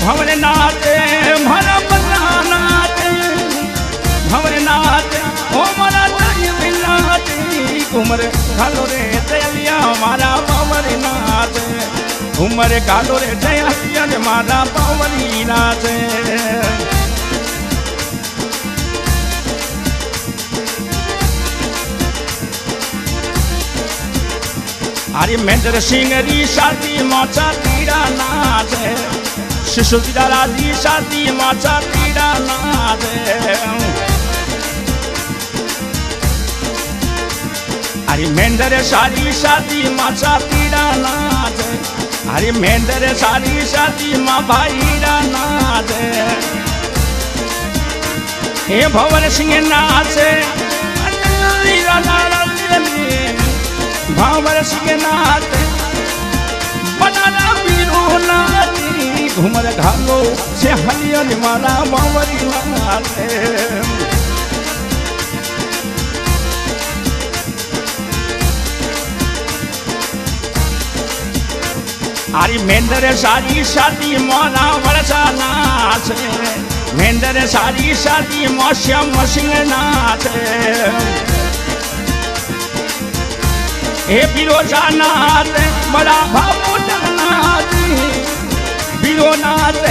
भंवरनाथ मारा बदनाथ भंवरनाथ ओ मारा दयानाथ घूमर घालो रे दयालिया मारा भंवरनाथ घूमर घालो रे दयालिया मारा भंवरनाथ अरे महेंद्र सिंह री शादी माचा तीरा नाच शिशुदिरा री शादी माचा तीरा नाच अरे महेंद्र सारी शादी माचा तीरा नाच अरे महेंद्र सारी शादी मा भाईरा नाच हे भंवर सिंह नाच भंवर सिंह नाथ बनाना पीरो नाथ घूमर घालो से हलियन मारा भंवरी नाथ अरे महेंद्र सारी शादी मारा वर्षा नाच महेंद्र सारी शादी श्याम सिंह नाथ हे बिरोजानाथ बड़ा भावनाथ बिरोनाथ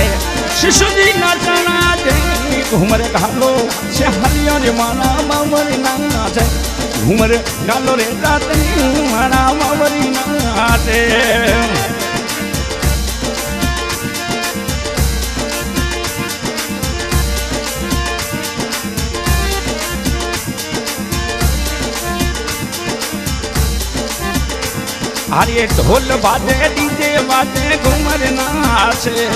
शिशुजी नाचनाथ घूमर घालो से हरियर माना मामरी नाथ घूमर घालो रे रातनी माना मामरी नाथ अरे ढोल बाजे डीजे बाजे घूमर नाचे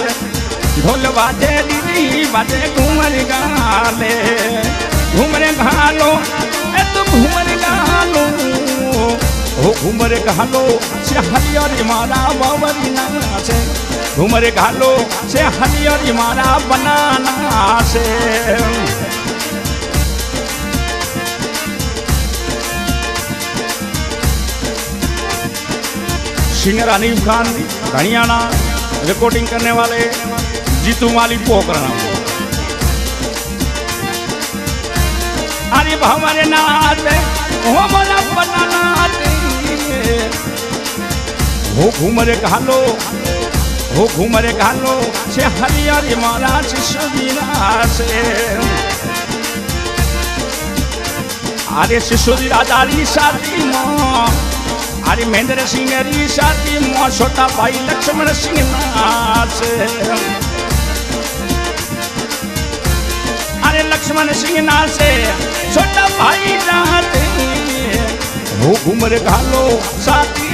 ढोल बाजे डीजे बाजे घूमर गाले घूमर घालो तो घूमर गालो हो घूमर घालो से हरियर मारा भंवरी नाचे घूमर घालो से हरियर मारा बनाना से सिंगर अनीफ खान घणियाना रिकॉर्डिंग करने वाले जीतू माली पोखरा अरे भंवरनाथ हो मोला बनानाथ हो घूमर घालो से हरियर मारा शिशुदीना से अरे शिशुदी राजारी शादी माँ अरे महेंद्र सिंह री शादी माँ छोटा भाई लक्ष्मण सिंह नाच अरे लक्ष्मण सिंह नाच छोटा भाई नाच हो घूमर घालो शादी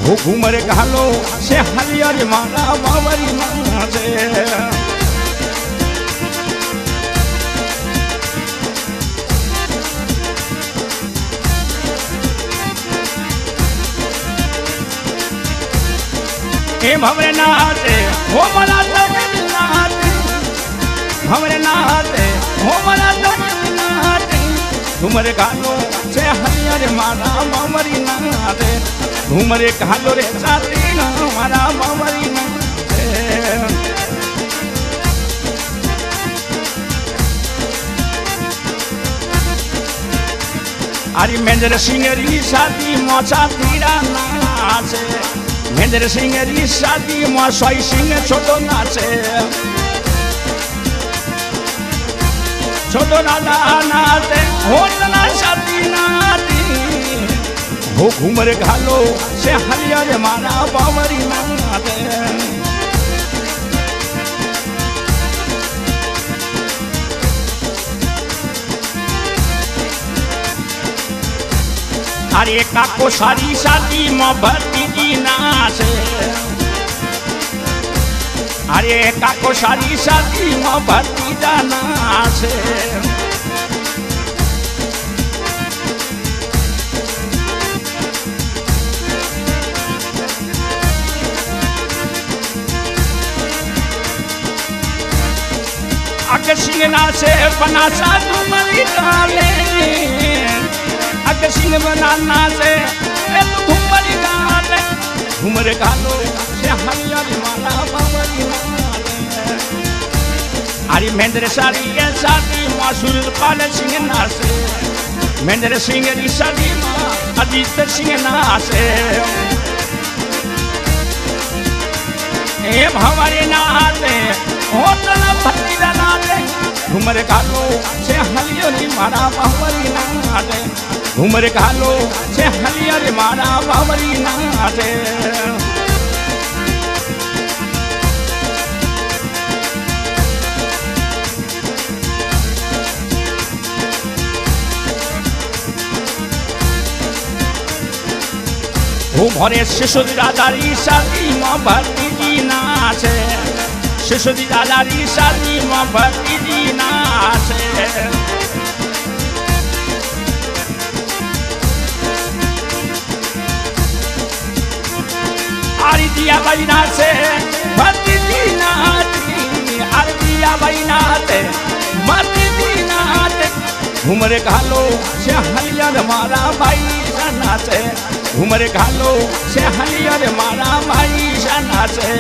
हो घूमर घालो से हरियर मारा भंवरी नाच हे भंवरनाथ हो मला दयानाथ भंवरनाथ हो मला दयानाथ घूमर घालो से हरियर मारा भंवरी नाथ घूमर घालो रे साथी मारा भंवरी नाथ अरे महेंद्र सिंह री शादी माचा तीरा नाच महेंद्र सिंह री शादी माँ सोई सिंह छोटो नाचे छोटो नाना नाचे हो ना शादी नाती हो घूमर घालो से हरियर मारा भंवरी नाथ अरे काको सारी शादी माँ भरती जी नाच अरे काको सारी शादी माँ भरती जा नाच आगे सिंगना से बनासा तुम्हारी डाले आगे सिंग बनाना से तुम्हारी डाले घुमरे घालो से हरियाली माला बावरी नाले अरे मेंद्र सारी ये सारी मासूर पाले सिंगना से मेंद्र सिंह री सारी माँ अजीत सिंगना से ए भंवरी नाले होटल भट्टी नाले घुमरे घालो से हलियाली माला बावरी नाले घुमरे घालो से हलियाली माला बावरी नाले घुमरे शिशुदी दादारी शादी माँ भक्ति जी नाचे शिशुदी दादारी शादी माँ भक्ति जी नाचे आरी दिया बाई नाचे भक्ति जी नाची आरी दिया बाई नाचे भक्ति जी नाचे घुमरे घालो से हलियार मारा भाई नाचे घुमरे घालो से हलियार मारा भाई नाचे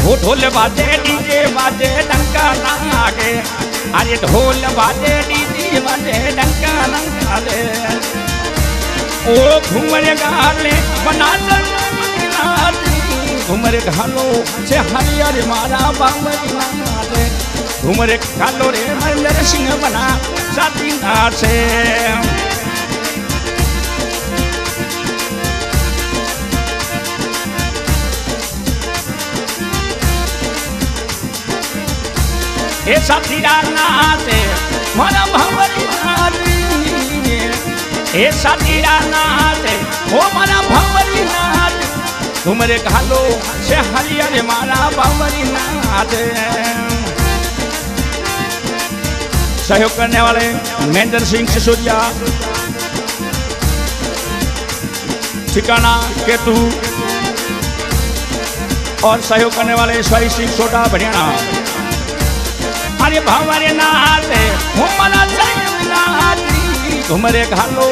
वो ढोल बाजे डीजे बाजे डंका लागे अरे ढोल बाजे डीजे बाजे डंका लागे ओ घुमरे घाले बना घुमरे घालो से हरियर मारा बावरी नाचे घुमरे घालो रे महेंद्र सिंह बना साथी नाचे ए साथी नाचे मारा बावरी नाचे ए साथी नाचे ओ मारा बावरी नाचे घुमरे घालो से हरियर मारा बावरी नाचे सहयोग करने वाले महेंद्र सिंह सिसोदिया ठिकाना केतु और सहयोग करने वाले स्वाई सिंह सोटा बढ़िया अरे बावरी नाचे घुमरा नाची घुमरे घालो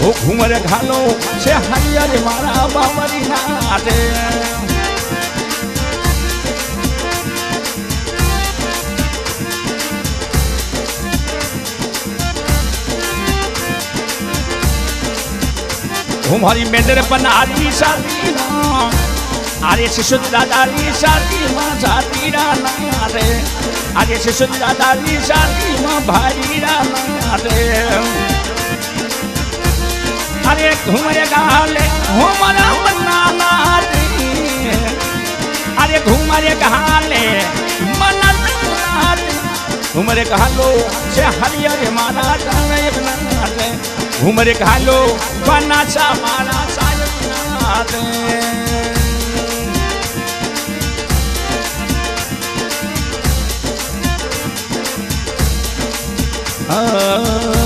ओ घुमरे घालो से हरियर मारा बावरी नाचे घुमरी मेंदर पनारी शादी अरे शिशुदी दादारी शादी माँ जाती नारे अरे शिशुदी दादारी शादी माँ भारी नारे अरे घुमरे घाले घुमरा बनाना अरे घुमरे घाले मना घुमरे घालो से हरियर मारा नाचे घुमरे घालो बना सा मारा नाचे Ah